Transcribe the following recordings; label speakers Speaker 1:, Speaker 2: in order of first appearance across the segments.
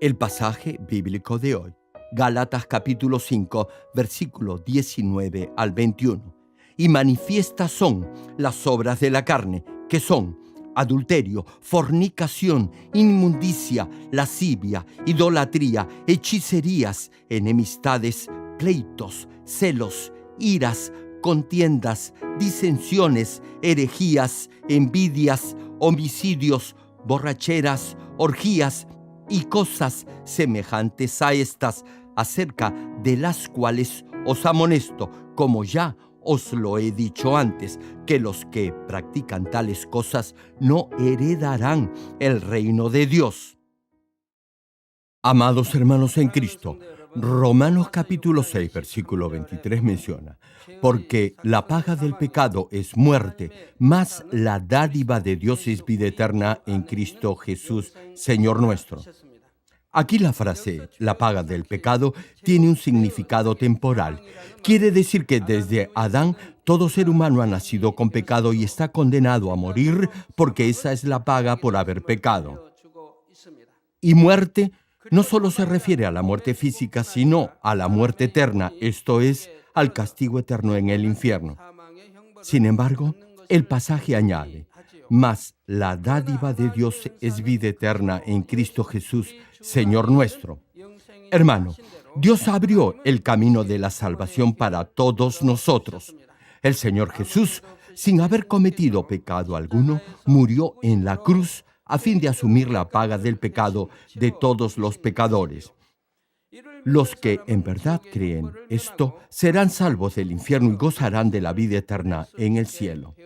Speaker 1: El pasaje bíblico de hoy, Gálatas capítulo 5, versículo 19 al 21. Y manifiestas son las obras de la carne, que son adulterio, fornicación, inmundicia, lascivia, idolatría, hechicerías, enemistades, pleitos, celos, iras, contiendas, disensiones, herejías, envidias, homicidios, borracheras, orgías y cosas semejantes a estas, acerca de las cuales os amonesto, como ya os lo he dicho antes, que los que practican tales cosas no heredarán el reino de Dios. Amados hermanos en Cristo, Romanos capítulo 6, versículo 23 menciona: porque la paga del pecado es muerte, mas la dádiva de Dios es vida eterna en Cristo Jesús, Señor nuestro. Aquí la frase, la paga del pecado, tiene un significado temporal. Quiere decir que desde Adán, todo ser humano ha nacido con pecado y está condenado a morir, porque esa es la paga por haber pecado. Y muerte no solo se refiere a la muerte física, sino a la muerte eterna, esto es, al castigo eterno en el infierno. Sin embargo, el pasaje añade: mas la dádiva de Dios es vida eterna en Cristo Jesús, Señor nuestro. Hermano, Dios abrió el camino de la salvación para todos nosotros. El Señor Jesús, sin haber cometido pecado alguno, murió en la cruz a fin de asumir la paga del pecado de todos los pecadores. Los que en verdad creen esto serán salvos del infierno y gozarán de la vida eterna en el cielo.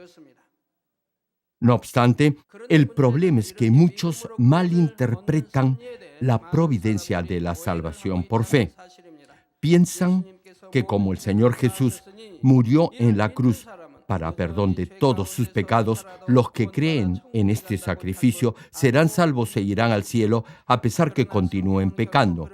Speaker 1: No obstante, el problema es que muchos malinterpretan la providencia de la salvación por fe. Piensan que como el Señor Jesús murió en la cruz para perdón de todos sus pecados, los que creen en este sacrificio serán salvos e irán al cielo a pesar que continúen pecando.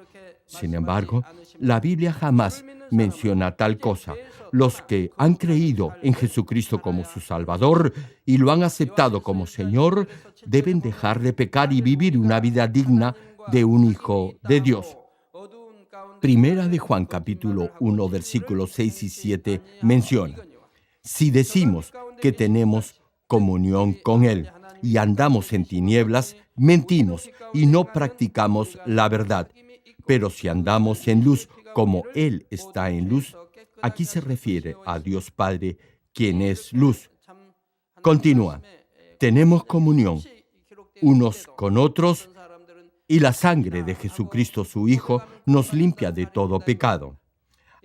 Speaker 1: Sin embargo, la Biblia jamás menciona tal cosa. Los que han creído en Jesucristo como su Salvador y lo han aceptado como Señor, deben dejar de pecar y vivir una vida digna de un hijo de Dios. Primera de Juan capítulo 1, versículos 6 y 7 menciona: si decimos que tenemos comunión con Él y andamos en tinieblas, mentimos y no practicamos la verdad. Pero si andamos en luz como Él está en luz, aquí se refiere a Dios Padre, quien es luz. Continúa: tenemos comunión unos con otros y la sangre de Jesucristo su Hijo nos limpia de todo pecado.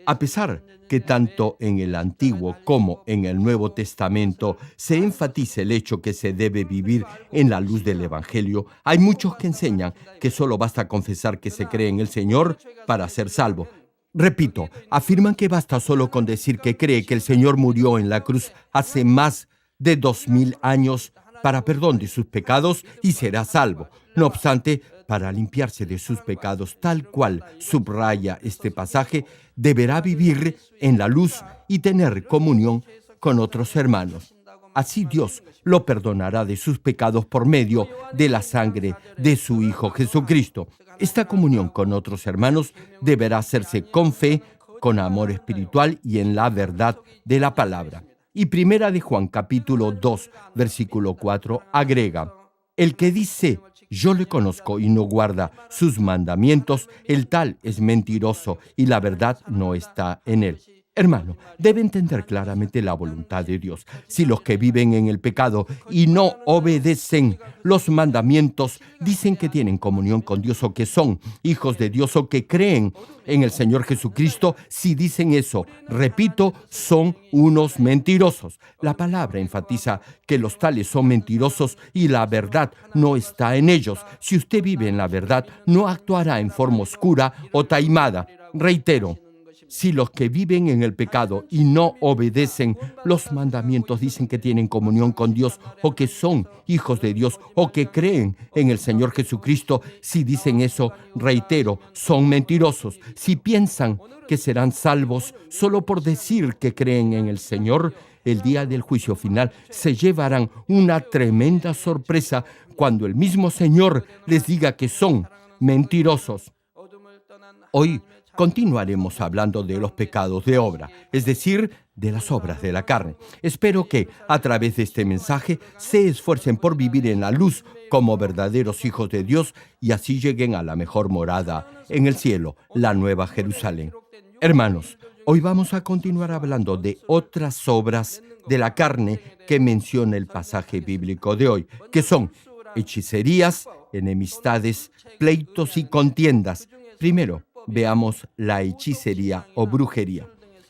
Speaker 1: A pesar que tanto en el Antiguo como en el Nuevo Testamento se enfatiza el hecho que se debe vivir en la luz del Evangelio, hay muchos que enseñan que solo basta confesar que se cree en el Señor para ser salvo. Repito, afirman que basta solo con decir que cree que el Señor murió en la cruz hace más de 2000 años para perdón de sus pecados y será salvo. No obstante, para limpiarse de sus pecados, tal cual subraya este pasaje, deberá vivir en la luz y tener comunión con otros hermanos. Así Dios lo perdonará de sus pecados por medio de la sangre de su Hijo Jesucristo. Esta comunión con otros hermanos deberá hacerse con fe, con amor espiritual y en la verdad de la palabra. Y Primera de Juan capítulo 2, versículo 4 agrega: el que dice yo le conozco y no guarda sus mandamientos, el tal es mentiroso y la verdad no está en él. Hermano, debe entender claramente la voluntad de Dios. Si los que viven en el pecado y no obedecen los mandamientos dicen que tienen comunión con Dios o que son hijos de Dios o que creen en el Señor Jesucristo, si dicen eso, repito, son unos mentirosos. La palabra enfatiza que los tales son mentirosos y la verdad no está en ellos. Si usted vive en la verdad, no actuará en forma oscura o taimada. Reitero, si los que viven en el pecado y no obedecen los mandamientos dicen que tienen comunión con Dios o que son hijos de Dios o que creen en el Señor Jesucristo, si dicen eso, reitero, son mentirosos. Si piensan que serán salvos solo por decir que creen en el Señor, el día del juicio final se llevarán una tremenda sorpresa cuando el mismo Señor les diga que son mentirosos. Hoy continuaremos hablando de los pecados de obra, es decir, de las obras de la carne. Espero que, a través de este mensaje, se esfuercen por vivir en la luz como verdaderos hijos de Dios y así lleguen a la mejor morada en el cielo, la Nueva Jerusalén. Hermanos, hoy vamos a continuar hablando de otras obras de la carne que menciona el pasaje bíblico de hoy, que son hechicerías, enemistades, pleitos y contiendas. Primero, veamos la hechicería o brujería.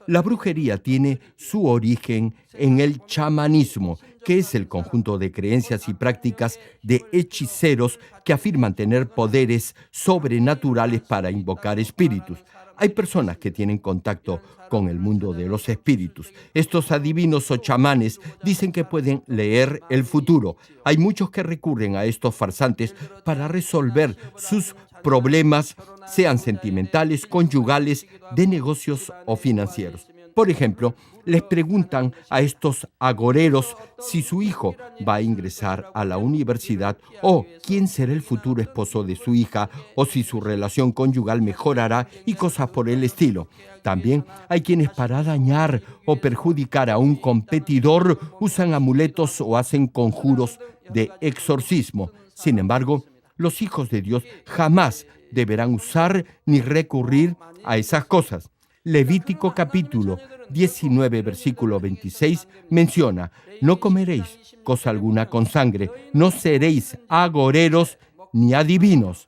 Speaker 1: La brujería tiene su origen en el chamanismo, que es el conjunto de creencias y prácticas de hechiceros que afirman tener poderes sobrenaturales para invocar espíritus. Hay personas que tienen contacto con el mundo de los espíritus. Estos adivinos o chamanes dicen que pueden leer el futuro. Hay muchos que recurren a estos farsantes para resolver sus problemas, sean sentimentales, conyugales, de negocios o financieros. Por ejemplo, les preguntan a estos agoreros si su hijo va a ingresar a la universidad o quién será el futuro esposo de su hija o si su relación conyugal mejorará y cosas por el estilo. También hay quienes para dañar o perjudicar a un competidor usan amuletos o hacen conjuros de exorcismo. Sin embargo, los hijos de Dios jamás deberán usar ni recurrir a esas cosas. Levítico capítulo 19, versículo 26 menciona: no comeréis cosa alguna con sangre, no seréis agoreros ni adivinos.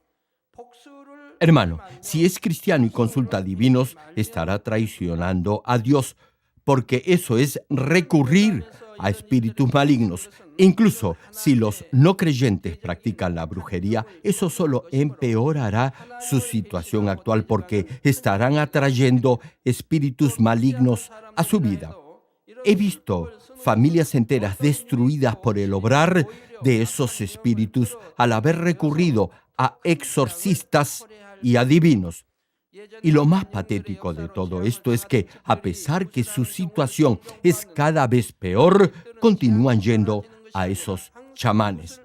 Speaker 1: Hermano, si es cristiano y consulta adivinos, estará traicionando a Dios, porque eso es recurrir a espíritus malignos. Incluso si los no creyentes practican la brujería, eso solo empeorará su situación actual porque estarán atrayendo espíritus malignos a su vida. He visto familias enteras destruidas por el obrar de esos espíritus al haber recurrido a exorcistas y adivinos. Y lo más patético de todo esto es que, a pesar que su situación es cada vez peor, continúan yendo a esos chamanes.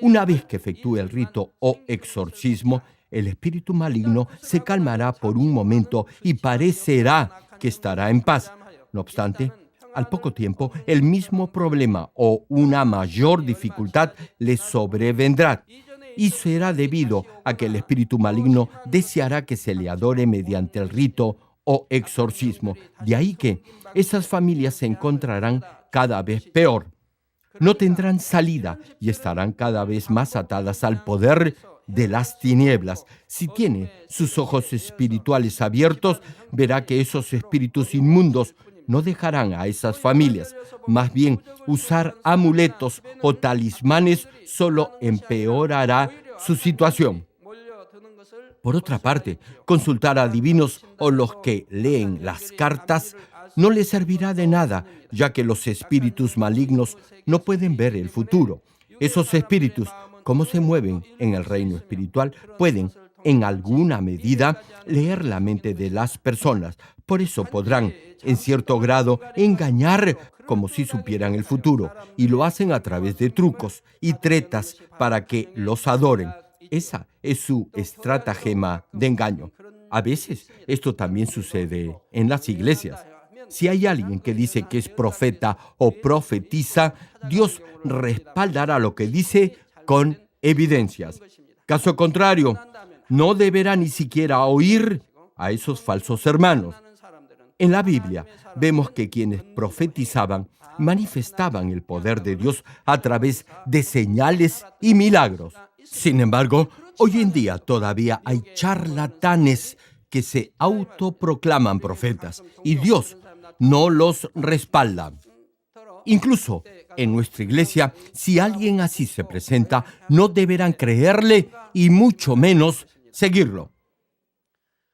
Speaker 1: Una vez que efectúe el rito o exorcismo, el espíritu maligno se calmará por un momento y parecerá que estará en paz. No obstante, al poco tiempo, el mismo problema o una mayor dificultad le sobrevendrá. Y será debido a que el espíritu maligno deseará que se le adore mediante el rito o exorcismo. De ahí que esas familias se encontrarán cada vez peor. No tendrán salida y estarán cada vez más atadas al poder de las tinieblas. Si tiene sus ojos espirituales abiertos, verá que esos espíritus inmundos no dejarán a esas familias. Más bien, usar amuletos o talismanes solo empeorará su situación. Por otra parte, consultar a adivinos o los que leen las cartas no les servirá de nada, ya que los espíritus malignos no pueden ver el futuro. Esos espíritus, como se mueven en el reino espiritual, pueden, en alguna medida, leer la mente de las personas. Por eso podrán, en cierto grado, engañar como si supieran el futuro, y lo hacen a través de trucos y tretas para que los adoren. Esa es su estratagema de engaño. A veces esto también sucede en las iglesias. Si hay alguien que dice que es profeta o profetiza, Dios respaldará lo que dice con evidencias. Caso contrario, no deberá ni siquiera oír a esos falsos hermanos. En la Biblia vemos que quienes profetizaban manifestaban el poder de Dios a través de señales y milagros. Sin embargo, hoy en día todavía hay charlatanes que se autoproclaman profetas y Dios no los respalda. Incluso en nuestra iglesia, si alguien así se presenta, no deberán creerle y mucho menos seguirlo.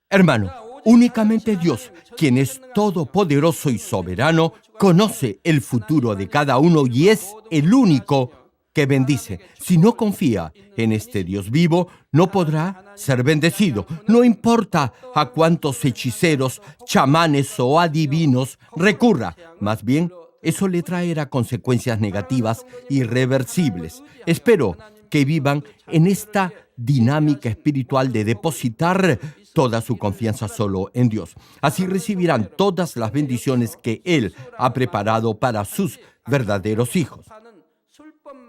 Speaker 1: Hermano, únicamente Dios, quien es todopoderoso y soberano, conoce el futuro de cada uno y es el único que bendice. Si no confía en este Dios vivo, no podrá ser bendecido. No importa a cuántos hechiceros, chamanes o adivinos recurra. Más bien, eso le traerá consecuencias negativas irreversibles. Espero que vivan en esta dinámica espiritual de depositar toda su confianza solo en Dios. Así recibirán todas las bendiciones que Él ha preparado para sus verdaderos hijos.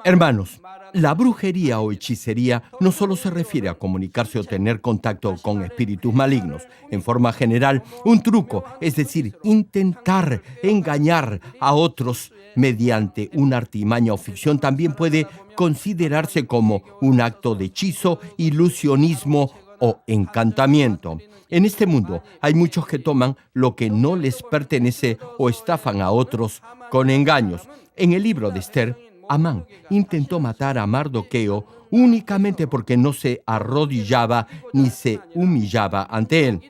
Speaker 1: Hermanos, la brujería o hechicería no solo se refiere a comunicarse o tener contacto con espíritus malignos. En forma general, un truco, es decir, intentar engañar a otros mediante una artimaña o ficción, también puede considerarse como un acto de hechizo, ilusionismo o encantamiento. En este mundo hay muchos que toman lo que no les pertenece o estafan a otros con engaños. En el libro de Esther, Amán intentó matar a Mardoqueo únicamente porque no se arrodillaba ni se humillaba ante él.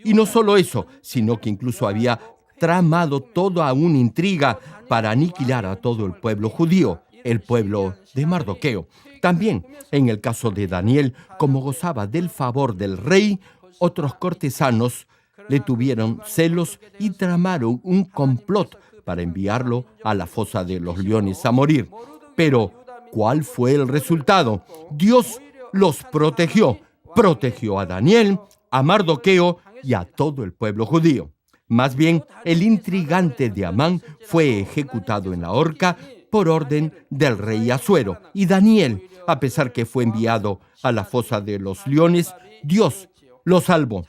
Speaker 1: Y no solo eso, sino que incluso había tramado toda una intriga para aniquilar a todo el pueblo judío, el pueblo de Mardoqueo. También, en el caso de Daniel, como gozaba del favor del rey, otros cortesanos le tuvieron celos y tramaron un complot para enviarlo a la fosa de los leones a morir. Pero, ¿cuál fue el resultado? Dios los protegió. Protegió a Daniel, a Mardoqueo y a todo el pueblo judío. Más bien, el intrigante de Amán fue ejecutado en la horca por orden del rey Asuero. Y Daniel, a pesar que fue enviado a la fosa de los leones, Dios lo salvó.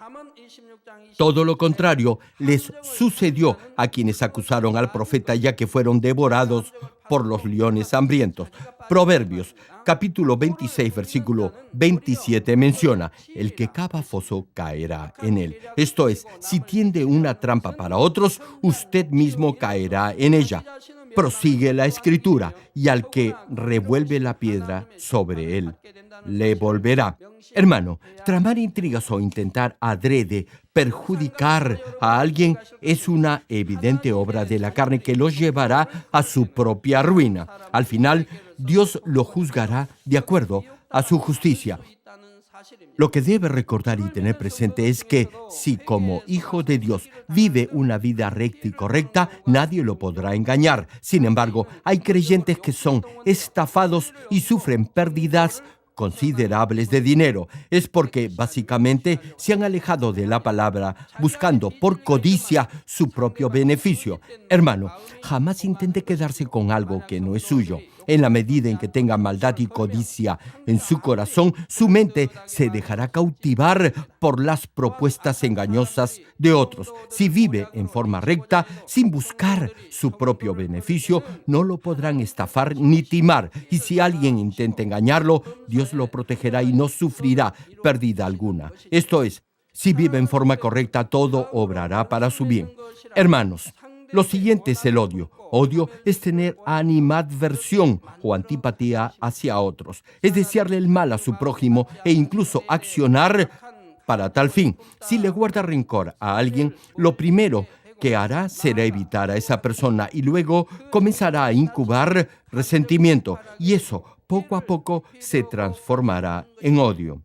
Speaker 1: Todo lo contrario les sucedió a quienes acusaron al profeta, ya que fueron devorados por los leones hambrientos. Proverbios, capítulo 26, versículo 27 menciona: el que cava foso caerá en él. Esto es, si tiende una trampa para otros, usted mismo caerá en ella. Prosigue la escritura: y al que revuelve la piedra, sobre él le volverá. Hermano, tramar intrigas o intentar adrede perjudicar a alguien es una evidente obra de la carne que los llevará a su propia ruina. Al final, Dios lo juzgará de acuerdo a su justicia. Lo que debe recordar y tener presente es que si como hijo de Dios vive una vida recta y correcta, nadie lo podrá engañar. Sin embargo, hay creyentes que son estafados y sufren pérdidas considerables de dinero. Es porque básicamente se han alejado de la palabra, buscando por codicia su propio beneficio. Hermano, jamás intente quedarse con algo que no es suyo. En la medida en que tenga maldad y codicia en su corazón, su mente se dejará cautivar por las propuestas engañosas de otros. Si vive en forma recta, sin buscar su propio beneficio, no lo podrán estafar ni timar. Y si alguien intenta engañarlo, Dios lo protegerá y no sufrirá pérdida alguna. Esto es, si vive en forma correcta, todo obrará para su bien. Hermanos, lo siguiente es el odio. Odio es tener animadversión o antipatía hacia otros. Es desearle el mal a su prójimo e incluso accionar para tal fin. Si le guarda rencor a alguien, lo primero que hará será evitar a esa persona y luego comenzará a incubar resentimiento. Y eso, poco a poco, se transformará en odio.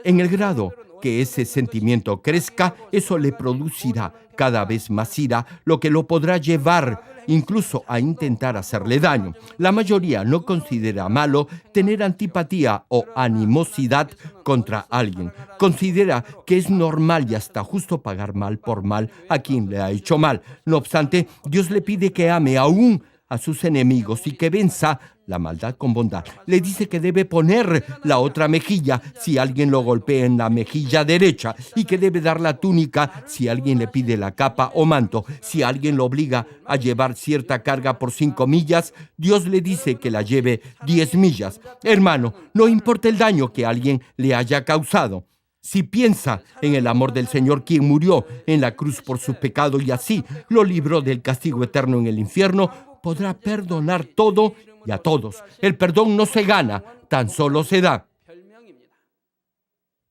Speaker 1: En el grado que ese sentimiento crezca, eso le producirá cada vez más ira, lo que lo podrá llevar incluso a intentar hacerle daño. La mayoría no considera malo tener antipatía o animosidad contra alguien. Considera que es normal y hasta justo pagar mal por mal a quien le ha hecho mal. No obstante, Dios le pide que ame aún a sus enemigos y que venza la maldad con bondad. Le dice que debe poner la otra mejilla si alguien lo golpea en la mejilla derecha y que debe dar la túnica si alguien le pide la capa o manto. Si alguien lo obliga a llevar cierta carga por 5 millas, Dios le dice que la lleve 10 millas. Hermano, no importa el daño que alguien le haya causado. Si piensa en el amor del Señor, quien murió en la cruz por su pecado y así lo libró del castigo eterno en el infierno, podrá perdonar todo y a todos. El perdón no se gana, tan solo se da.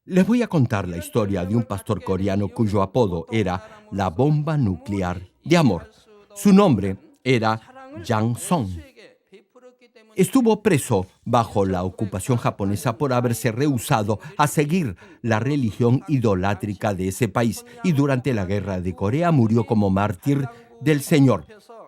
Speaker 1: Les voy a contar la historia de un pastor coreano cuyo apodo era la bomba nuclear de amor. Su nombre era Jang Song. Estuvo preso bajo la ocupación japonesa por haberse rehusado a seguir la religión idolátrica de ese país y durante la Guerra de Corea murió como mártir del Señor.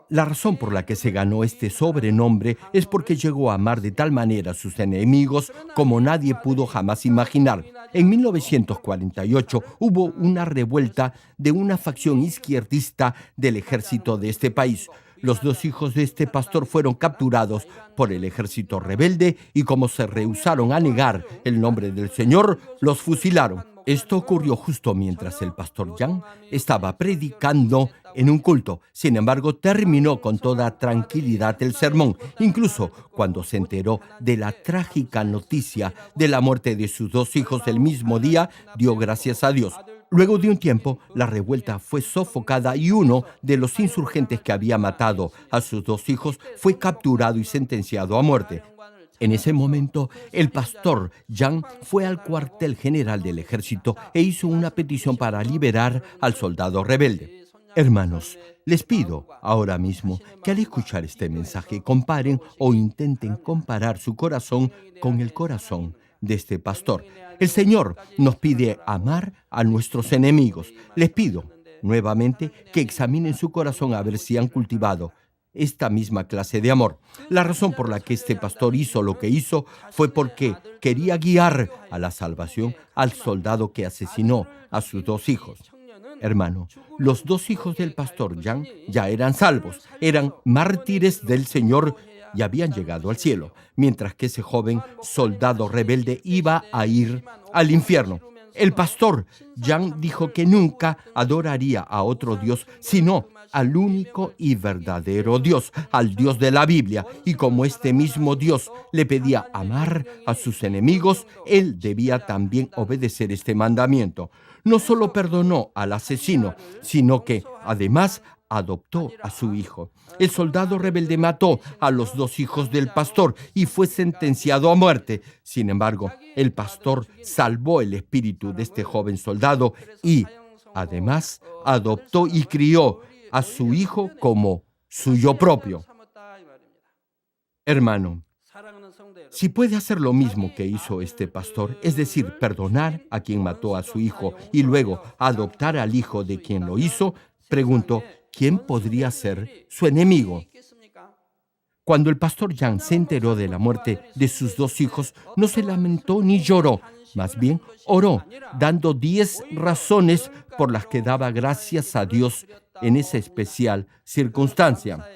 Speaker 1: La razón por la que se ganó este sobrenombre es porque llegó a amar de tal manera a sus enemigos como nadie pudo jamás imaginar. En 1948 hubo una revuelta de una facción izquierdista del ejército de este país. Los dos hijos de este pastor fueron capturados por el ejército rebelde y como se rehusaron a negar el nombre del Señor, los fusilaron. Esto ocurrió justo mientras el pastor Jan estaba predicando en un culto. Sin embargo, terminó con toda tranquilidad el sermón, incluso cuando se enteró de la trágica noticia de la muerte de sus dos hijos el mismo día, dio gracias a Dios. Luego de un tiempo, la revuelta fue sofocada y uno de los insurgentes que había matado a sus dos hijos fue capturado y sentenciado a muerte. En ese momento, el pastor Jan fue al cuartel general del ejército e hizo una petición para liberar al soldado rebelde. Hermanos, les pido ahora mismo que al escuchar este mensaje comparen o intenten comparar su corazón con el corazón de este pastor. El Señor nos pide amar a nuestros enemigos. Les pido nuevamente que examinen su corazón a ver si han cultivado esta misma clase de amor. La razón por la que este pastor hizo lo que hizo fue porque quería guiar a la salvación al soldado que asesinó a sus dos hijos. Hermano, los dos hijos del pastor Jan ya eran salvos, eran mártires del Señor y habían llegado al cielo, mientras que ese joven soldado rebelde iba a ir al infierno. El pastor Jan dijo que nunca adoraría a otro Dios, sino al único y verdadero Dios, al Dios de la Biblia. Y como este mismo Dios le pedía amar a sus enemigos, él debía también obedecer este mandamiento. No solo perdonó al asesino, sino que además adoptó a su hijo. El soldado rebelde mató a los dos hijos del pastor y fue sentenciado a muerte. Sin embargo, el pastor salvó el espíritu de este joven soldado y, además, adoptó y crió a su hijo como suyo propio. Hermano, si puede hacer lo mismo que hizo este pastor, es decir, perdonar a quien mató a su hijo y luego adoptar al hijo de quien lo hizo, pregunto, ¿quién podría ser su enemigo? Cuando el pastor Jan se enteró de la muerte de sus dos hijos, no se lamentó ni lloró, más bien oró, dando 10 razones por las que daba gracias a Dios en esa especial circunstancia.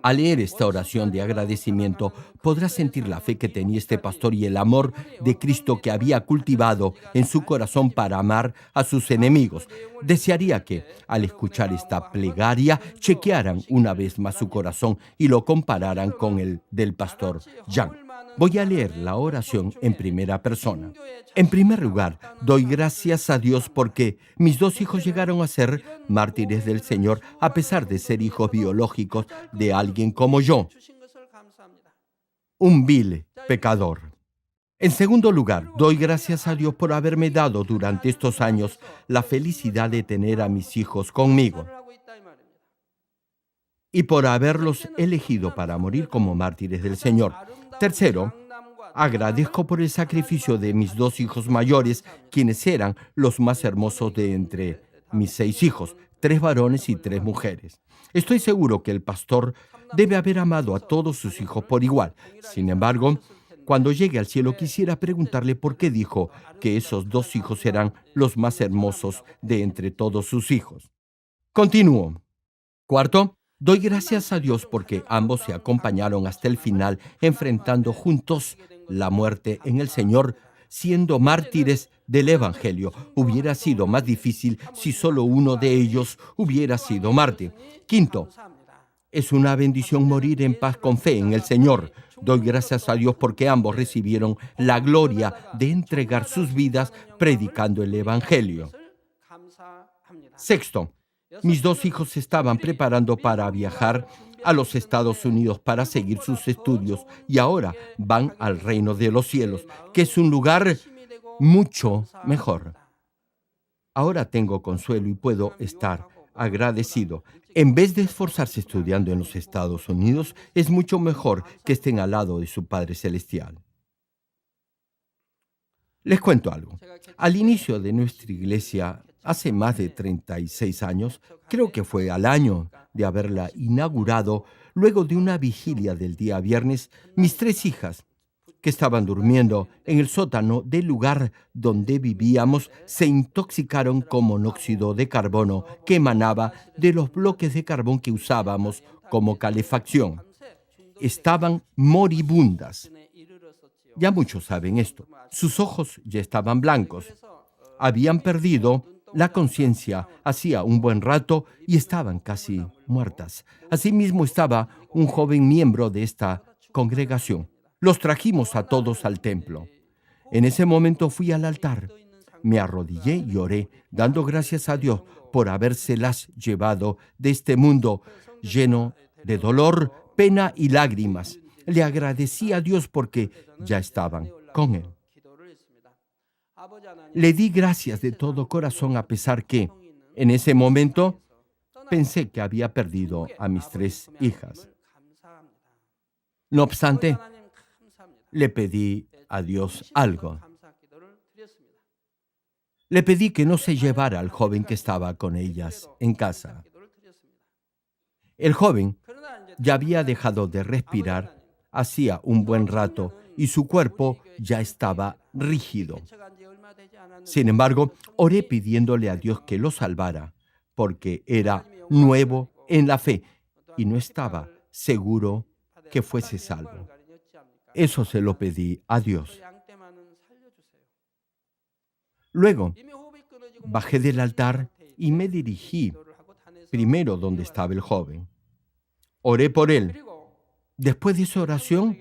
Speaker 1: Al leer esta oración de agradecimiento, podrás sentir la fe que tenía este pastor y el amor de Cristo que había cultivado en su corazón para amar a sus enemigos. Desearía que, al escuchar esta plegaria, chequearan una vez más su corazón y lo compararan con el del pastor Jan. Voy a leer la oración en primera persona. En primer lugar, doy gracias a Dios porque mis dos hijos llegaron a ser mártires del Señor a pesar de ser hijos biológicos de alguien como yo, un vil pecador. En segundo lugar, doy gracias a Dios por haberme dado durante estos años la felicidad de tener a mis hijos conmigo y por haberlos elegido para morir como mártires del Señor. Tercero, agradezco por el sacrificio de mis dos hijos mayores, quienes eran los más hermosos de entre mis 6 hijos, 3 varones y 3 mujeres. Estoy seguro que el pastor debe haber amado a todos sus hijos por igual. Sin embargo, cuando llegue al cielo quisiera preguntarle por qué dijo que esos 2 hijos eran los más hermosos de entre todos sus hijos. Continúo. Cuarto, doy gracias a Dios porque ambos se acompañaron hasta el final, enfrentando juntos la muerte en el Señor, siendo mártires del Evangelio. Hubiera sido más difícil si solo uno de ellos hubiera sido mártir. Quinto, es una bendición morir en paz con fe en el Señor. Doy gracias a Dios porque ambos recibieron la gloria de entregar sus vidas predicando el Evangelio. Sexto, mis 2 hijos se estaban preparando para viajar a los Estados Unidos para seguir sus estudios y ahora van al reino de los cielos, que es un lugar mucho mejor. Ahora tengo consuelo y puedo estar agradecido. En vez de esforzarse estudiando en los Estados Unidos, es mucho mejor que estén al lado de su Padre Celestial. Les cuento algo. Al inicio de nuestra iglesia Hace más de 36 años, creo que fue al año de haberla inaugurado, luego de una vigilia del día viernes, mis tres hijas, que estaban durmiendo en el sótano del lugar donde vivíamos, se intoxicaron con monóxido de carbono que emanaba de los bloques de carbón que usábamos como calefacción. Estaban moribundas. Ya muchos saben esto. Sus ojos ya estaban blancos. Habían perdido la conciencia hacía un buen rato y estaban casi muertas. Asimismo estaba un joven miembro de esta congregación. Los trajimos a todos al templo. En ese momento fui al altar. Me arrodillé y oré, dando gracias a Dios por habérselas llevado de este mundo lleno de dolor, pena y lágrimas. Le agradecí a Dios porque ya estaban con Él. Le di gracias de todo corazón a pesar que, en ese momento, pensé que había perdido a mis tres hijas. No obstante, le pedí a Dios algo. Le pedí que no se llevara al joven que estaba con ellas en casa. El joven ya había dejado de respirar hacía un buen rato y su cuerpo ya estaba rígido. Sin embargo, oré pidiéndole a Dios que lo salvara, porque era nuevo en la fe y no estaba seguro que fuese salvo. Eso se lo pedí a Dios. Luego, bajé del altar y me dirigí primero donde estaba el joven. Oré por él. Después de esa oración,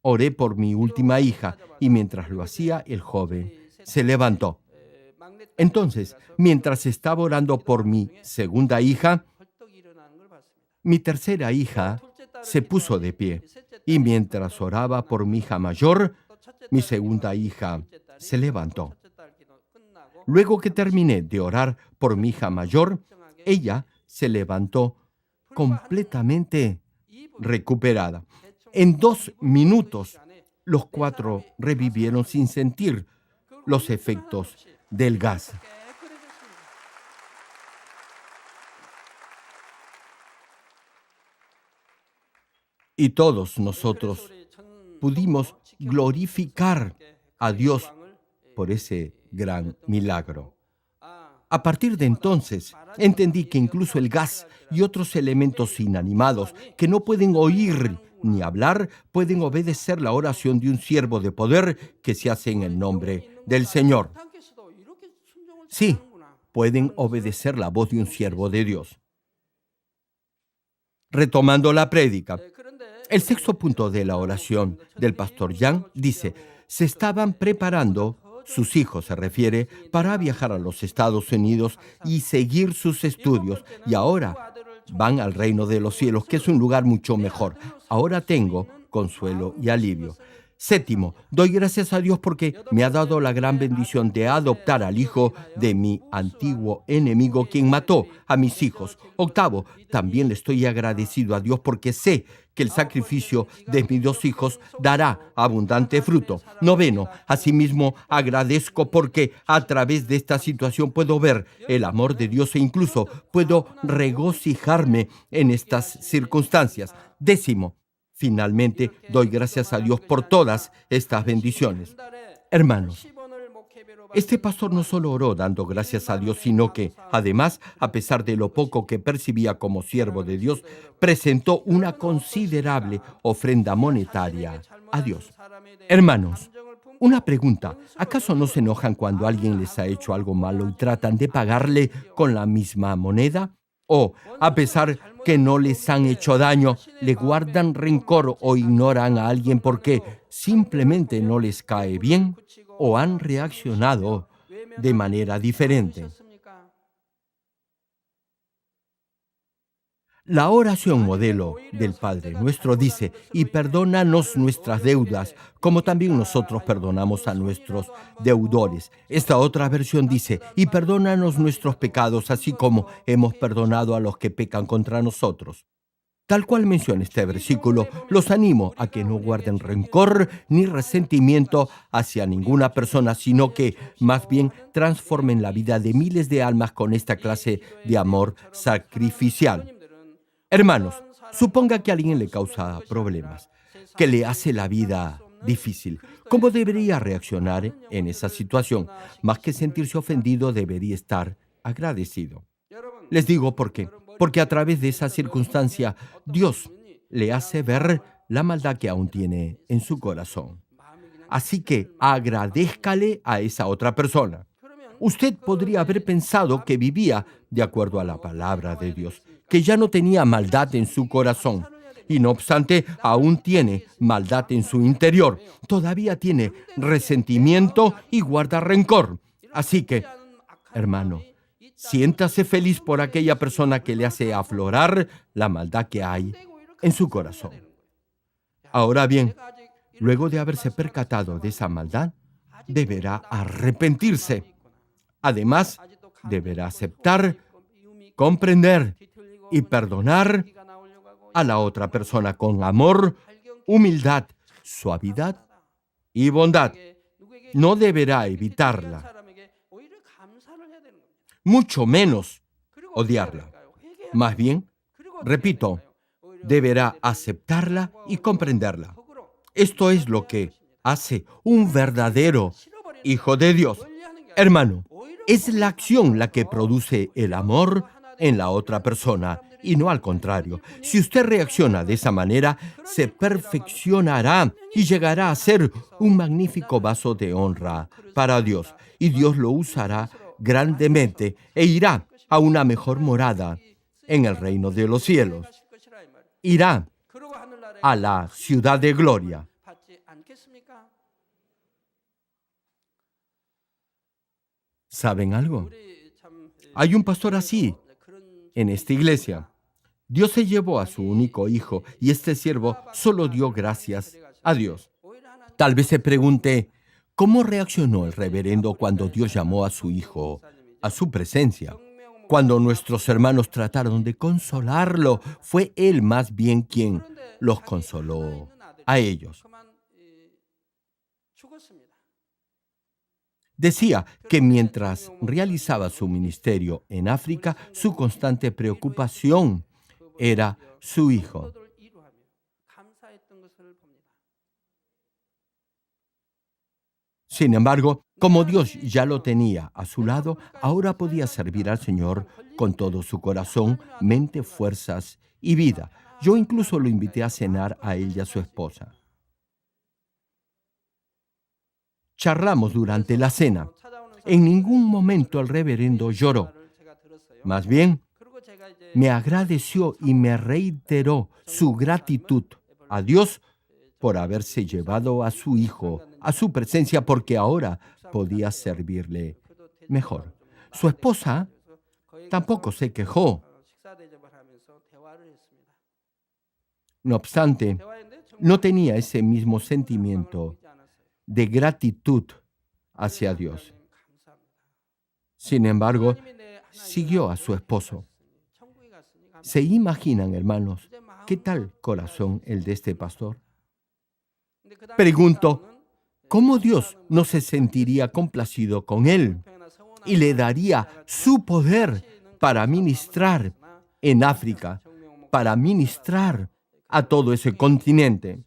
Speaker 1: oré por mi última hija y mientras lo hacía, el joven se levantó. Entonces, mientras estaba orando por mi segunda hija, mi tercera hija se puso de pie y mientras oraba por mi hija mayor, mi segunda hija se levantó. Luego que terminé de orar por mi hija mayor, ella se levantó completamente recuperada. En 2 minutos, los 4 revivieron sin sentir los efectos del gas. Y todos nosotros pudimos glorificar a Dios por ese gran milagro. A partir de entonces, entendí que incluso el gas y otros elementos inanimados que no pueden oír ni hablar, pueden obedecer la oración de un siervo de poder que se hace en el nombre del Señor. Sí, pueden obedecer la voz de un siervo de Dios. Retomando la prédica, el sexto punto de la oración del pastor Jan dice: se estaban preparando, sus hijos se refiere, para viajar a los Estados Unidos y seguir sus estudios, y ahora van al reino de los cielos, que es un lugar mucho mejor. Ahora tengo consuelo y alivio. Séptimo, doy gracias a Dios porque me ha dado la gran bendición de adoptar al hijo de mi antiguo enemigo, quien mató a mis hijos. Octavo, también le estoy agradecido a Dios porque sé que el sacrificio de mis 2 hijos dará abundante fruto. Noveno, asimismo agradezco porque a través de esta situación puedo ver el amor de Dios e incluso puedo regocijarme en estas circunstancias. Décimo, finalmente, doy gracias a Dios por todas estas bendiciones. Hermanos, este pastor no solo oró dando gracias a Dios, sino que, además, a pesar de lo poco que percibía como siervo de Dios, presentó una considerable ofrenda monetaria a Dios. Hermanos, una pregunta: ¿acaso no se enojan cuando alguien les ha hecho algo malo y tratan de pagarle con la misma moneda? ¿O, a pesar que no les han hecho daño, le guardan rencor o ignoran a alguien porque simplemente no les cae bien o han reaccionado de manera diferente? La oración modelo del Padre Nuestro dice: y perdónanos nuestras deudas, como también nosotros perdonamos a nuestros deudores. Esta otra versión dice: y perdónanos nuestros pecados, así como hemos perdonado a los que pecan contra nosotros. Tal cual menciona este versículo, los animo a que no guarden rencor ni resentimiento hacia ninguna persona, sino que más bien transformen la vida de miles de almas con esta clase de amor sacrificial. Hermanos, suponga que a alguien le causa problemas, que le hace la vida difícil. ¿Cómo debería reaccionar en esa situación? Más que sentirse ofendido, debería estar agradecido. Les digo por qué. Porque a través de esa circunstancia, Dios le hace ver la maldad que aún tiene en su corazón. Así que agradézcale a esa otra persona. Usted podría haber pensado que vivía de acuerdo a la palabra de Dios, que ya no tenía maldad en su corazón. Y no obstante, aún tiene maldad en su interior. Todavía tiene resentimiento y guarda rencor. Así que, hermano, siéntase feliz por aquella persona que le hace aflorar la maldad que hay en su corazón. Ahora bien, luego de haberse percatado de esa maldad, deberá arrepentirse. Además, deberá aceptar, comprender y perdonar a la otra persona con amor, humildad, suavidad y bondad. No deberá evitarla, mucho menos odiarla. Más bien, repito, deberá aceptarla y comprenderla. Esto es lo que hace un verdadero hijo de Dios. Hermano, es la acción la que produce el amor en la otra persona y no al contrario. Si usted reacciona de esa manera, se perfeccionará y llegará a ser un magnífico vaso de honra para Dios. Y Dios lo usará grandemente e irá a una mejor morada en el reino de los cielos. Irá a la ciudad de gloria. ¿Saben algo? Hay un pastor así en esta iglesia. Dios se llevó a su único hijo y este siervo solo dio gracias a Dios. Tal vez se pregunte, ¿cómo reaccionó el reverendo cuando Dios llamó a su hijo a su presencia? Cuando nuestros hermanos trataron de consolarlo, fue él más bien quien los consoló a ellos. Decía que mientras realizaba su ministerio en África, su constante preocupación era su hijo. Sin embargo, como Dios ya lo tenía a su lado, ahora podía servir al Señor con todo su corazón, mente, fuerzas y vida. Yo incluso lo invité a cenar a él y a su esposa. Charlamos durante la cena. En ningún momento el reverendo lloró. Más bien, me agradeció y me reiteró su gratitud a Dios por haberse llevado a su hijo a su presencia porque ahora podía servirle mejor. Su esposa tampoco se quejó. No obstante, no tenía ese mismo sentimiento de gratitud hacia Dios. Sin embargo, siguió a su esposo. ¿Se imaginan, hermanos, qué tal corazón el de este pastor? Pregunto, ¿cómo Dios no se sentiría complacido con él y le daría su poder para ministrar en África, para ministrar a todo ese continente?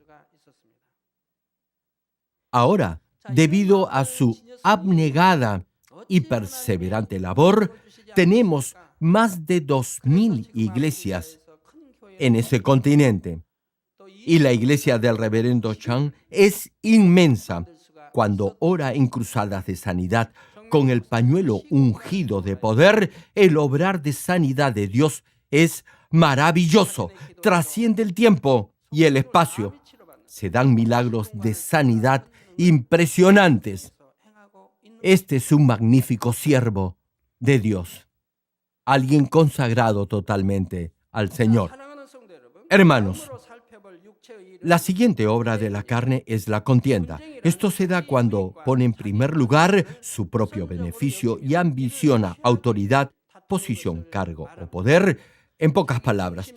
Speaker 1: Ahora, debido a su abnegada y perseverante labor, tenemos más de 2,000 iglesias en ese continente. Y la iglesia del reverendo Chan es inmensa. Cuando ora en cruzadas de sanidad con el pañuelo ungido de poder, el obrar de sanidad de Dios es maravilloso. Trasciende el tiempo y el espacio. Se dan milagros de sanidad impresionantes. Este es un magnífico siervo de Dios, alguien consagrado totalmente al Señor. Hermanos, la siguiente obra de la carne es la contienda. Esto se da cuando pone en primer lugar su propio beneficio y ambiciona autoridad, posición, cargo o poder. En pocas palabras,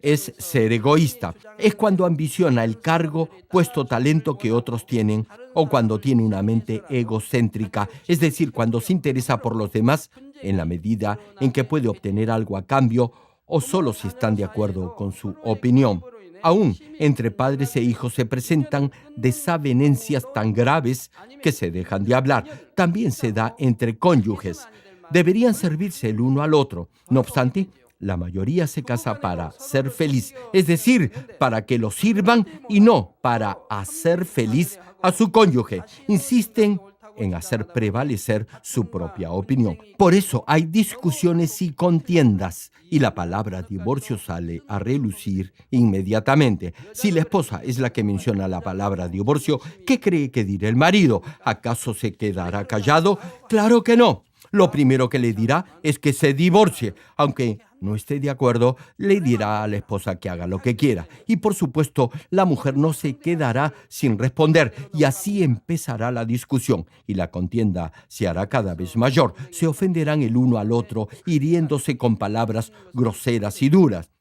Speaker 1: es ser egoísta. Es cuando ambiciona el cargo, puesto, talento que otros tienen, o cuando tiene una mente egocéntrica, es decir, cuando se interesa por los demás en la medida en que puede obtener algo a cambio o solo si están de acuerdo con su opinión. Aún entre padres e hijos se presentan desavenencias tan graves que se dejan de hablar. También se da entre cónyuges. Deberían servirse el uno al otro. No obstante, la mayoría se casa para ser feliz, es decir, para que lo sirvan y no para hacer feliz a su cónyuge. Insisten en hacer prevalecer su propia opinión. Por eso hay discusiones y contiendas, y la palabra divorcio sale a relucir inmediatamente. Si la esposa es la que menciona la palabra divorcio, ¿qué cree que dirá el marido? ¿Acaso se quedará callado? Claro que no. Lo primero que le dirá es que se divorcie. Aunque no esté de acuerdo, le dirá a la esposa que haga lo que quiera. Y por supuesto, la mujer no se quedará sin responder. Y así empezará la discusión. Y la contienda se hará cada vez mayor. Se ofenderán el uno al otro, hiriéndose con palabras groseras y duras.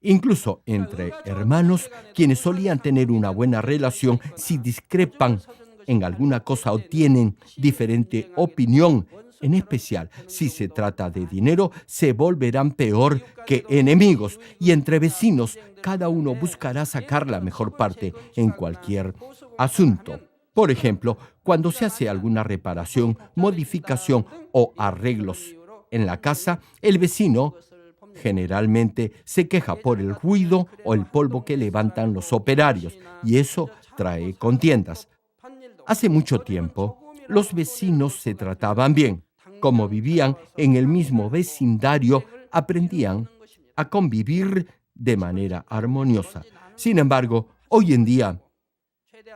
Speaker 1: Incluso entre hermanos, quienes solían tener una buena relación, si discrepan en alguna cosa o tienen diferente opinión, en especial si se trata de dinero, se volverán peor que enemigos. Y entre vecinos, cada uno buscará sacar la mejor parte en cualquier asunto. Por ejemplo, cuando se hace alguna reparación, modificación o arreglos en la casa, el vecino generalmente se queja por el ruido o el polvo que levantan los operarios, y eso trae contiendas. Hace mucho tiempo, los vecinos se trataban bien. Como vivían en el mismo vecindario, aprendían a convivir de manera armoniosa. Sin embargo, hoy en día,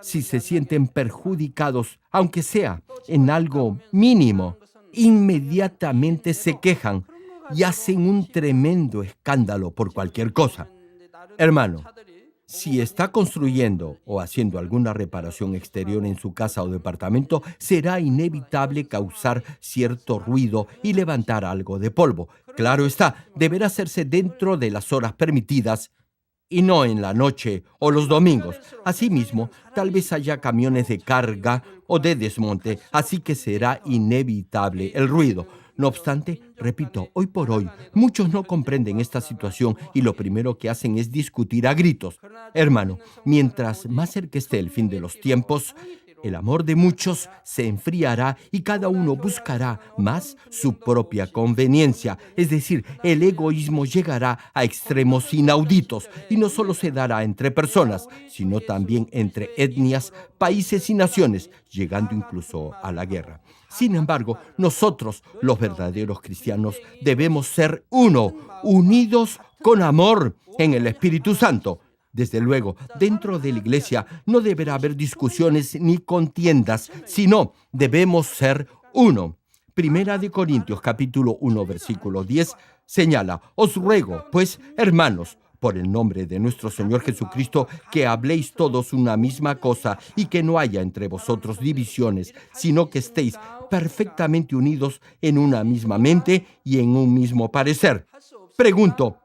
Speaker 1: si se sienten perjudicados, aunque sea en algo mínimo, inmediatamente se quejan y hacen un tremendo escándalo por cualquier cosa. Hermano, si está construyendo o haciendo alguna reparación exterior en su casa o departamento, será inevitable causar cierto ruido y levantar algo de polvo. Claro está, deberá hacerse dentro de las horas permitidas y no en la noche o los domingos. Asimismo, tal vez haya camiones de carga o de desmonte, así que será inevitable el ruido. No obstante, repito, hoy por hoy, muchos no comprenden esta situación y lo primero que hacen es discutir a gritos. Hermano, mientras más cerca esté el fin de los tiempos, el amor de muchos se enfriará y cada uno buscará más su propia conveniencia. Es decir, el egoísmo llegará a extremos inauditos y no solo se dará entre personas, sino también entre etnias, países y naciones, llegando incluso a la guerra. Sin embargo, nosotros, los verdaderos cristianos, debemos ser uno, unidos con amor en el Espíritu Santo. Desde luego, dentro de la iglesia no deberá haber discusiones ni contiendas, sino debemos ser uno. Primera de Corintios capítulo 1 versículo 10 señala: os ruego, pues, hermanos, por el nombre de nuestro Señor Jesucristo, que habléis todos una misma cosa y que no haya entre vosotros divisiones, sino que estéis perfectamente unidos en una misma mente y en un mismo parecer. Pregunto,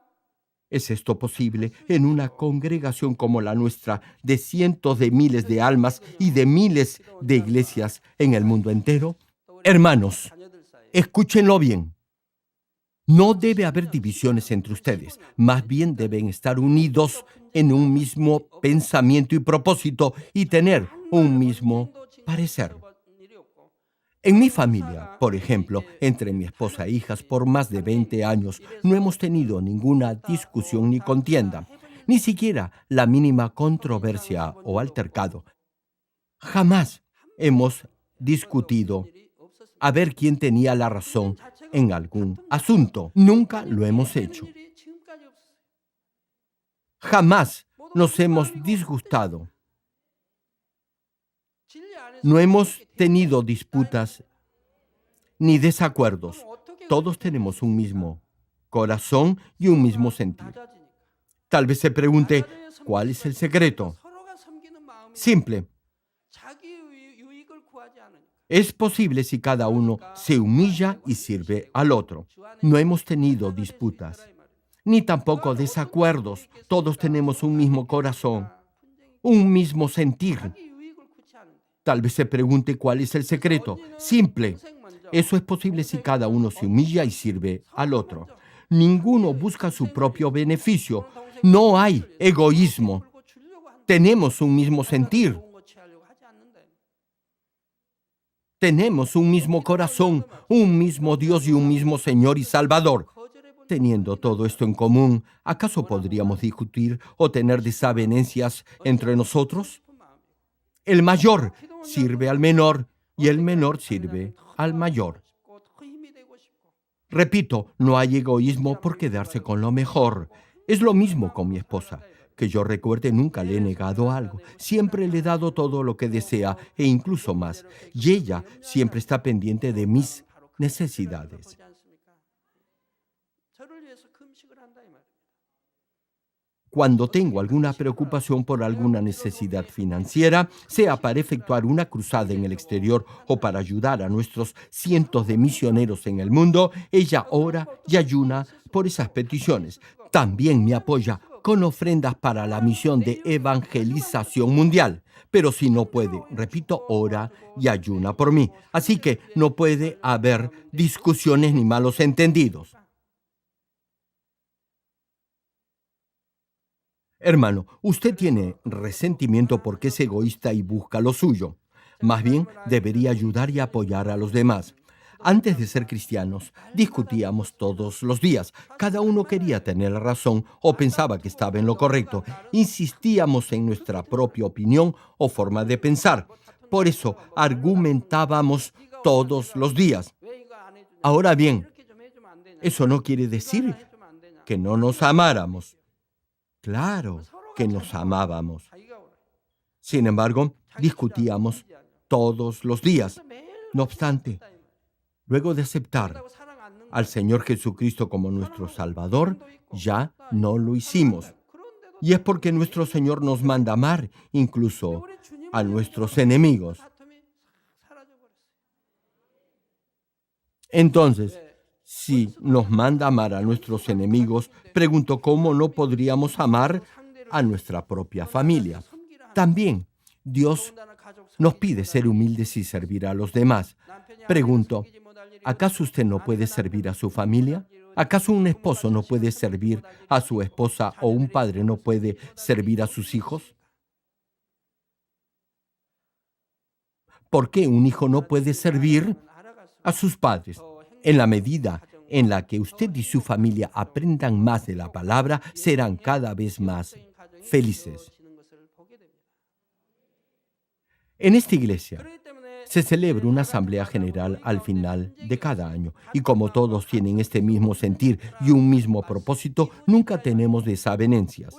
Speaker 1: ¿es esto posible en una congregación como la nuestra, de cientos de miles de almas y de miles de iglesias en el mundo entero? Hermanos, escúchenlo bien. No debe haber divisiones entre ustedes, más bien deben estar unidos en un mismo pensamiento y propósito y tener un mismo parecer. En mi familia, por ejemplo, entre mi esposa e hijas, por más de 20 años, no hemos tenido ninguna discusión ni contienda, ni siquiera la mínima controversia o altercado. Jamás hemos discutido a ver quién tenía la razón en algún asunto. Nunca lo hemos hecho. Jamás nos hemos disgustado. No hemos tenido disputas ni desacuerdos. Todos tenemos un mismo corazón y un mismo sentir. Tal vez se pregunte, ¿cuál es el secreto? Simple. Es posible si cada uno se humilla y sirve al otro. No hemos tenido disputas. ni tampoco desacuerdos. Todos tenemos un mismo corazón, un mismo sentir. Tal vez se pregunte cuál es el secreto. Simple. Eso es posible si cada uno se humilla y sirve al otro. Ninguno busca su propio beneficio. No hay egoísmo. Tenemos un mismo sentir. Tenemos un mismo corazón, un mismo Dios y un mismo Señor y Salvador. Teniendo todo esto en común, ¿acaso podríamos discutir o tener desavenencias entre nosotros? El mayor sirve al menor y el menor sirve al mayor. Repito, no hay egoísmo por quedarse con lo mejor. Es lo mismo con mi esposa. Que yo recuerde, nunca le he negado algo. Siempre le he dado todo lo que desea e incluso más. Y ella siempre está pendiente de mis necesidades. Cuando tengo alguna preocupación por alguna necesidad financiera, sea para efectuar una cruzada en el exterior o para ayudar a nuestros cientos de misioneros en el mundo, ella ora y ayuna por esas peticiones. También me apoya con ofrendas para la misión de evangelización mundial. Pero si no puede, repito, ora y ayuna por mí. Así que no puede haber discusiones ni malos entendidos. Hermano, usted tiene resentimiento porque es egoísta y busca lo suyo. Más bien, debería ayudar y apoyar a los demás. Antes de ser cristianos, discutíamos todos los días. Cada uno quería tener razón o pensaba que estaba en lo correcto. Insistíamos en nuestra propia opinión o forma de pensar. Por eso, argumentábamos todos los días. Ahora bien, eso no quiere decir que no nos amáramos. Claro que nos amábamos. Sin embargo, discutíamos todos los días. No obstante, luego de aceptar al Señor Jesucristo como nuestro Salvador, ya no lo hicimos. Y es porque nuestro Señor nos manda amar incluso a nuestros enemigos. Entonces, si nos manda amar a nuestros enemigos, pregunto cómo no podríamos amar a nuestra propia familia. También Dios nos pide ser humildes y servir a los demás. Pregunto, ¿acaso usted no puede servir a su familia? ¿Acaso un esposo no puede servir a su esposa o un padre no puede servir a sus hijos? ¿Por qué un hijo no puede servir a sus padres? En la medida en la que usted y su familia aprendan más de la palabra, serán cada vez más felices. En esta iglesia se celebra una asamblea general al final de cada año y como todos tienen este mismo sentir y un mismo propósito, nunca tenemos desavenencias.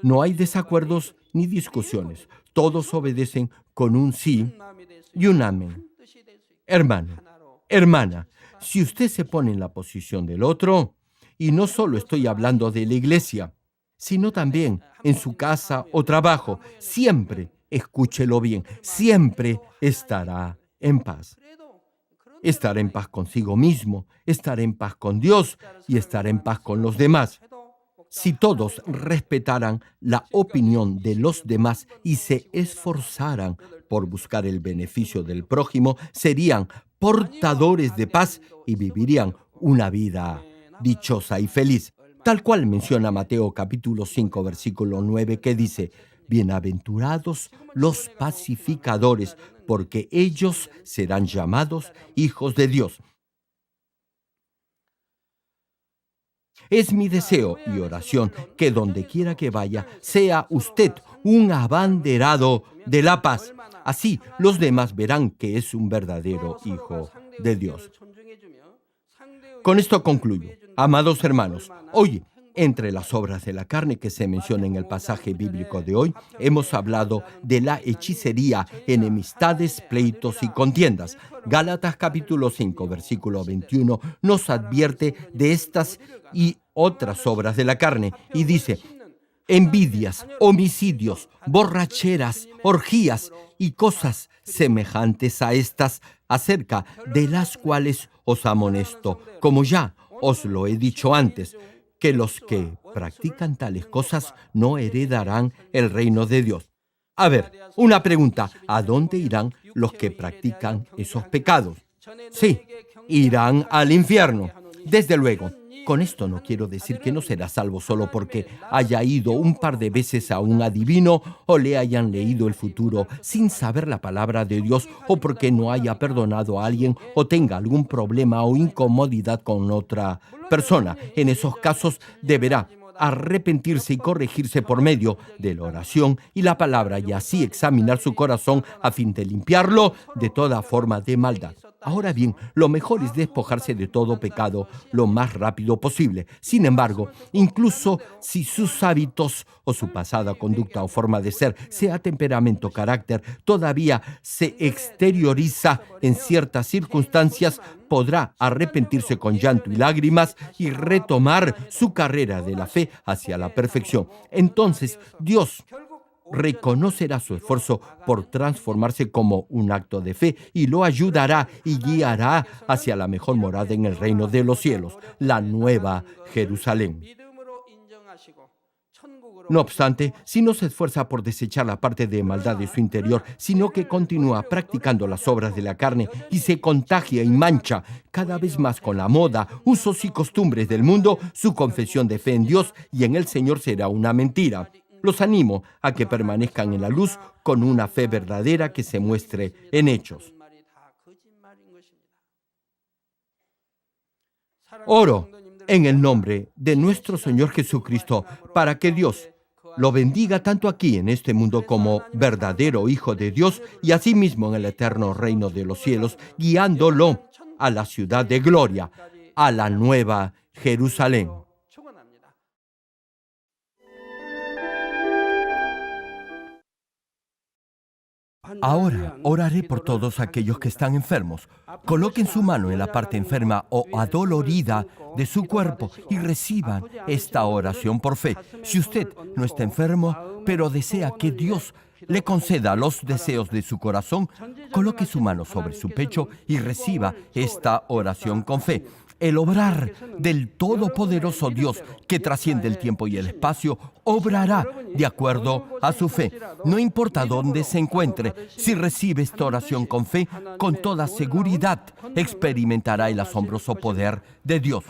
Speaker 1: No hay desacuerdos ni discusiones. Todos obedecen con un sí y un amén. Hermano, hermana, si usted se pone en la posición del otro, y no solo estoy hablando de la iglesia, sino también en su casa o trabajo, siempre, escúchelo bien, siempre estará en paz. Estará en paz consigo mismo, estará en paz con Dios y estará en paz con los demás. Si todos respetaran la opinión de los demás y se esforzaran por buscar el beneficio del prójimo, serían portadores de paz y vivirían una vida dichosa y feliz. Tal cual menciona Mateo capítulo 5, versículo 9, que dice, bienaventurados los pacificadores, porque ellos serán llamados hijos de Dios. Es mi deseo y oración que donde quiera que vaya, sea usted un abanderado de la paz. Así los demás verán que es un verdadero hijo de Dios. Con esto concluyo. Amados hermanos, hoy, entre las obras de la carne que se menciona en el pasaje bíblico de hoy, hemos hablado de la hechicería, enemistades, pleitos y contiendas. Gálatas capítulo 5, versículo 21 nos advierte de estas y otras obras de la carne y dice, envidias, homicidios, borracheras, orgías y cosas semejantes a estas, acerca de las cuales os amonesto, como ya os lo he dicho antes. que los que practican tales cosas no heredarán el reino de Dios. A ver, una pregunta, ¿a dónde irán los que practican esos pecados? Sí, irán al infierno, desde luego. Con esto no quiero decir que no será salvo solo porque haya ido un par de veces a un adivino o le hayan leído el futuro sin saber la palabra de Dios o porque no haya perdonado a alguien o tenga algún problema o incomodidad con otra persona. En esos casos deberá arrepentirse y corregirse por medio de la oración y la palabra y así examinar su corazón a fin de limpiarlo de toda forma de maldad. Ahora bien, lo mejor es despojarse de todo pecado lo más rápido posible. Sin embargo, incluso si sus hábitos o su pasada conducta o forma de ser, sea temperamento, carácter, todavía se exterioriza en ciertas circunstancias, podrá arrepentirse con llanto y lágrimas y retomar su carrera de la fe hacia la perfección. Entonces, Dios reconocerá su esfuerzo por transformarse como un acto de fe y lo ayudará y guiará hacia la mejor morada en el reino de los cielos, la nueva Jerusalén. No obstante, si no se esfuerza por desechar la parte de maldad de su interior, sino que continúa practicando las obras de la carne y se contagia y mancha cada vez más con la moda, usos y costumbres del mundo, su confesión de fe en Dios y en el Señor será una mentira. Los animo a que permanezcan en la luz con una fe verdadera que se muestre en hechos. Oro en el nombre de nuestro Señor Jesucristo para que Dios lo bendiga tanto aquí en este mundo como verdadero Hijo de Dios y asimismo en el eterno reino de los cielos, guiándolo a la ciudad de gloria, a la nueva Jerusalén. Ahora oraré por todos aquellos que están enfermos. Coloquen su mano en la parte enferma o adolorida de su cuerpo y reciban esta oración por fe. Si usted no está enfermo, pero desea que Dios le conceda los deseos de su corazón, coloque su mano sobre su pecho y reciba esta oración con fe. El obrar del Todopoderoso Dios, que trasciende el tiempo y el espacio, obrará de acuerdo a su fe. No importa dónde se encuentre, si recibe esta oración con fe, con toda seguridad experimentará el asombroso poder de Dios.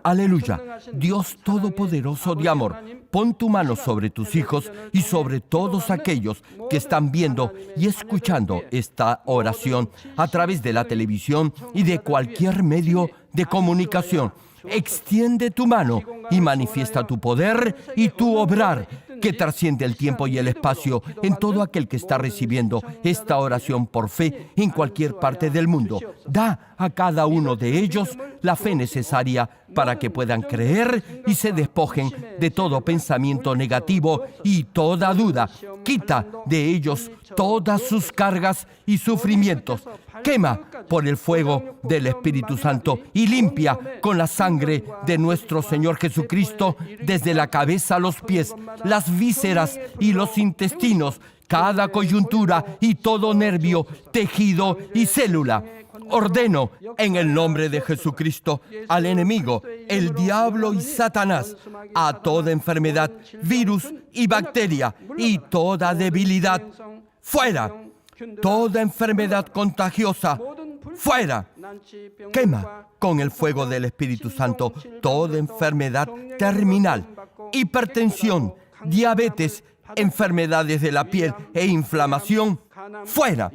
Speaker 1: Aleluya. Dios Todopoderoso de amor, pon tu mano sobre tus hijos y sobre todos aquellos que están viendo y escuchando esta oración a través de la televisión y de cualquier medio de comunicación. Extiende tu mano y manifiesta tu poder y tu obrar que trasciende el tiempo y el espacio en todo aquel que está recibiendo esta oración por fe en cualquier parte del mundo. Da a cada uno de ellos la fe necesaria para que puedan creer y se despojen de todo pensamiento negativo y toda duda. Quita de ellos todas sus cargas y sufrimientos. Quema por el fuego del Espíritu Santo y limpia con la sangre de nuestro Señor Jesucristo desde la cabeza a los pies, las vísceras y los intestinos, cada coyuntura y todo nervio, tejido y célula. Ordeno en el nombre de Jesucristo al enemigo, el diablo y Satanás, a toda enfermedad, virus y bacteria y toda debilidad, fuera. Toda enfermedad contagiosa, fuera. Quema con el fuego del Espíritu Santo toda enfermedad terminal, hipertensión, diabetes, enfermedades de la piel e inflamación, fuera.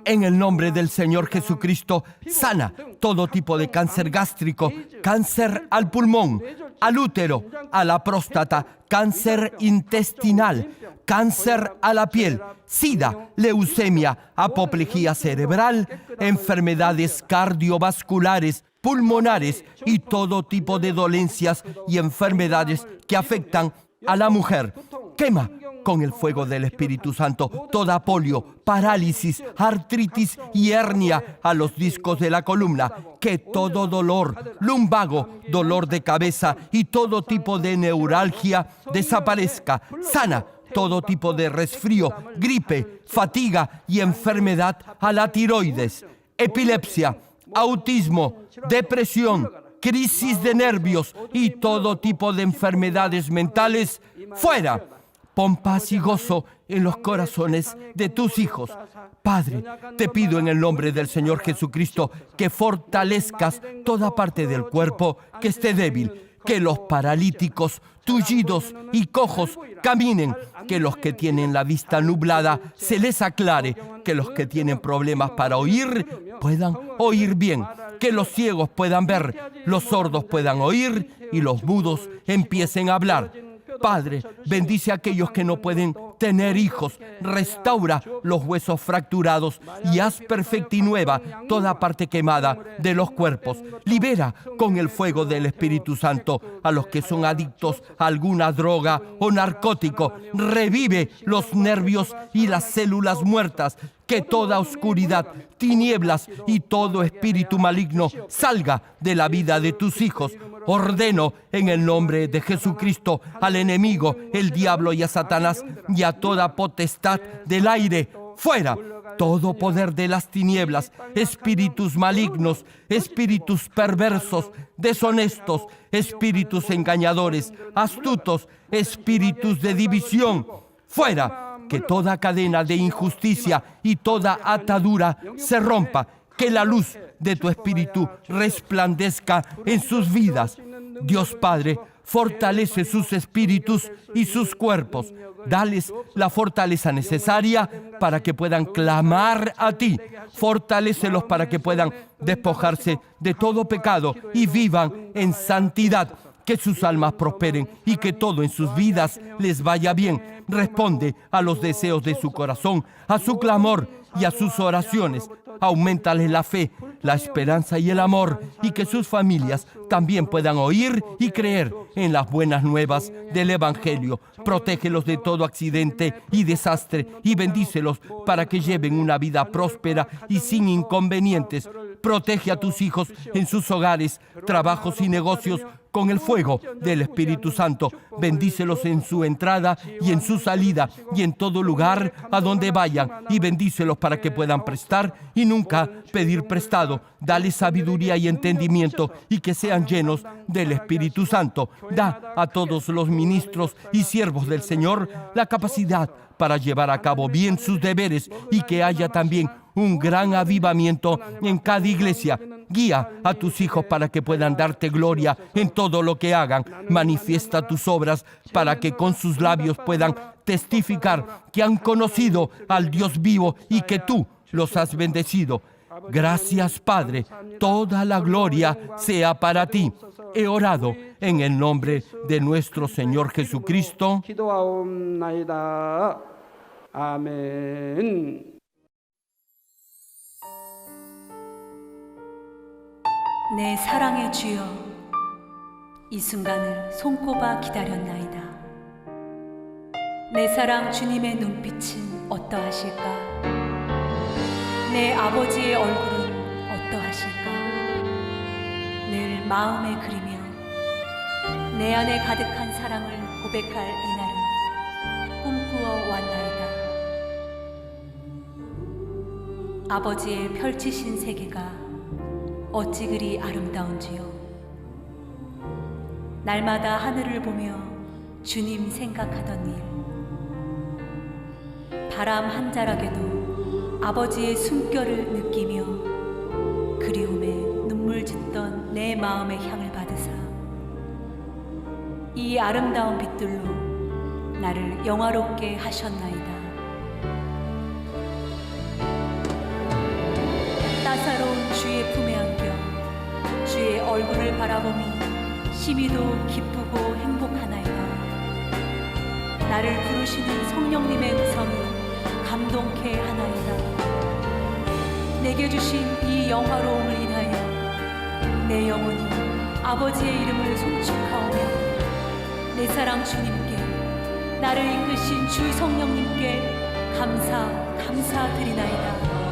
Speaker 1: En el nombre del Señor Jesucristo, sana todo tipo de cáncer gástrico, cáncer al pulmón, al útero, a la próstata, cáncer intestinal, cáncer a la piel, sida, leucemia, apoplejía cerebral, enfermedades cardiovasculares, pulmonares y todo tipo de dolencias y enfermedades que afectan a la mujer. Quema con el fuego del Espíritu Santo toda polio, parálisis, artritis y hernia a los discos de la columna. Que todo dolor, lumbago, dolor de cabeza y todo tipo de neuralgia desaparezca. Sana todo tipo de resfrío, gripe, fatiga y enfermedad a la tiroides, epilepsia, autismo, depresión, crisis de nervios y todo tipo de enfermedades mentales, fuera. Pon paz y gozo en los corazones de tus hijos. Padre, te pido en el nombre del Señor Jesucristo que fortalezcas toda parte del cuerpo que esté débil, que los paralíticos, tullidos y cojos caminen, que los que tienen la vista nublada se les aclare, que los que tienen problemas para oír puedan oír bien, que los ciegos puedan ver, los sordos puedan oír y los mudos empiecen a hablar. Padre, bendice a aquellos que no pueden tener hijos, restaura los huesos fracturados y haz perfecta y nueva toda parte quemada de los cuerpos. Libera con el fuego del Espíritu Santo a los que son adictos a alguna droga o narcótico. Revive los nervios y las células muertas. Que toda oscuridad, tinieblas y todo espíritu maligno salga de la vida de tus hijos. Ordeno en el nombre de Jesucristo al enemigo, el diablo y a Satanás y a toda potestad del aire, fuera. Todo poder de las tinieblas, espíritus malignos, espíritus perversos, deshonestos, espíritus engañadores, astutos, espíritus de división, fuera. Que toda cadena de injusticia y toda atadura se rompa, que la luz de tu Espíritu resplandezca en sus vidas. Dios Padre, fortalece sus espíritus y sus cuerpos. Dales la fortaleza necesaria para que puedan clamar a ti. Fortalécelos para que puedan despojarse de todo pecado y vivan en santidad. Que sus almas prosperen y que todo en sus vidas les vaya bien. Responde a los deseos de su corazón, a su clamor y a sus oraciones. Auméntales la fe, la esperanza y el amor, y que sus familias también puedan oír y creer en las buenas nuevas del Evangelio. Protégelos de todo accidente y desastre y bendícelos para que lleven una vida próspera y sin inconvenientes. Protege a tus hijos en sus hogares, trabajos y negocios con el fuego del Espíritu Santo. Bendícelos en su entrada y en su salida y en todo lugar a donde vayan, y bendícelos para que puedan prestar y nunca pedir prestado. Dale sabiduría y entendimiento y que sean llenos del Espíritu Santo. Da a todos los ministros y siervos del Señor la capacidad para llevar a cabo bien sus deberes y que haya también un gran avivamiento en cada iglesia. Guía a tus hijos para que puedan darte gloria en todo lo que hagan. Manifiesta tus obras para que con sus labios puedan testificar que han conocido al Dios vivo y que tú los has bendecido. Gracias, Padre. Toda la gloria sea para ti. He orado en el nombre de nuestro Señor Jesucristo.
Speaker 2: 아멘.
Speaker 3: 내 사랑의 주여, 이 순간을 손꼽아 기다렸나이다. 내 사랑 주님의 눈빛은 어떠하실까? 내 아버지의 얼굴은 어떠하실까? 늘 마음에 그리며 내 안에 가득한 사랑을 고백할 이날을 꿈꾸어 왔나이다. 아버지의 펼치신 세계가 어찌 그리 아름다운지요. 날마다 하늘을 보며 주님 생각하던 일, 바람 한 자락에도 아버지의 숨결을 느끼며 그리움에 눈물 짓던 내 마음의 향을 받으사 이 아름다운 빛들로 나를 영화롭게 하셨나이다. 따사로운 주의 품에 안겨 주의 얼굴을 바라보니 심히도 기쁘고 행복하나이다. 나를 부르시는 성령님의 음성이 감동케 하나이다. 내게 주신 이 영화로움을 인하여 내 영혼이 아버지의 이름을 송축하오며 내 사랑 주님께, 나를 이끄신 주 성령님께 감사드리나이다.